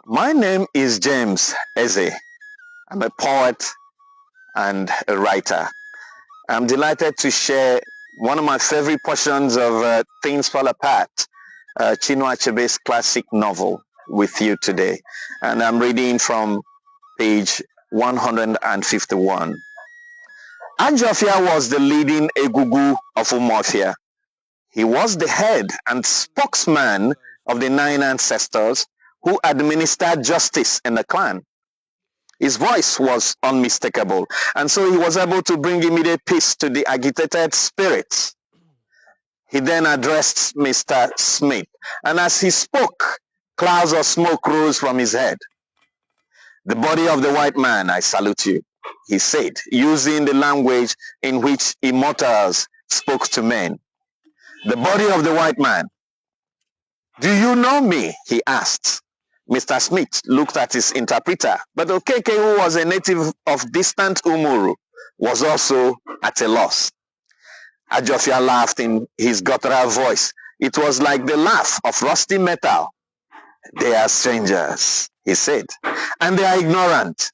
My name is James Eze. I'm a poet and a writer. I'm delighted to share one of my favorite portions of Things Fall Apart, Chinua Achebe's classic novel, with you today. And I'm reading from page 151. Ajofia was the leading egwugwu of Umuofia. He was the head and spokesman of the 9 ancestors who administered justice in the clan. His voice was unmistakable, and so he was able to bring immediate peace to the agitated spirits. He then addressed Mr. Smith, and as he spoke, clouds of smoke rose from his head. "The body of the white man, I salute you," he said, using the language in which immortals spoke to men. "The body of the white man. Do you know me?" he asked. Mr. Smith looked at his interpreter, but Okeke, who was a native of distant Umuru, was also at a loss. Ajofia laughed in his guttural voice. It was like the laugh of rusty metal. "They are strangers," he said, "and they are ignorant.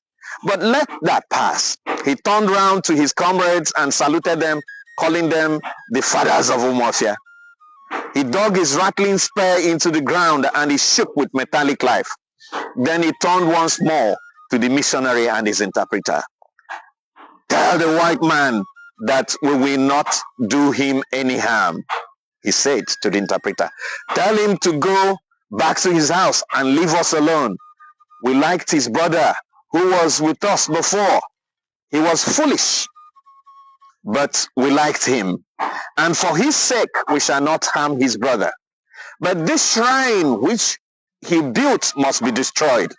But let that pass." He turned round to his comrades and saluted them, calling them the fathers of Umuofia. He dug his rattling spear into the ground and he shook with metallic life. Then he turned once more to the missionary and his interpreter. "Tell the white man that we will not do him any harm," he said to the interpreter. "Tell him to go back to his house and leave us alone. We liked his brother who was with us before. He was foolish, but we liked him. And for his sake, we shall not harm his brother. But this shrine which he built must be destroyed.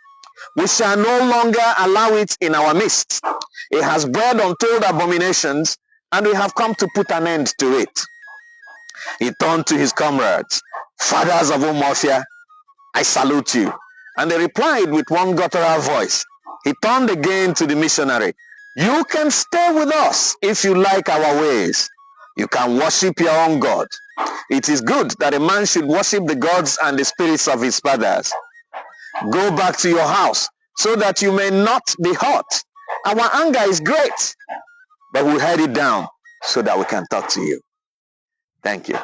We shall no longer allow it in our midst. It has bred untold abominations, and we have come to put an end to it." He turned to his comrades. "Fathers of Umuofia, I salute you." And they replied with one guttural voice. He turned again to the missionary. "You can stay with us if you like our ways. You can worship your own God. It is good that a man should worship the gods and the spirits of his fathers. Go back to your house so that you may not be hurt. Our anger is great, but we'll head it down so that we can talk to you." Thank you.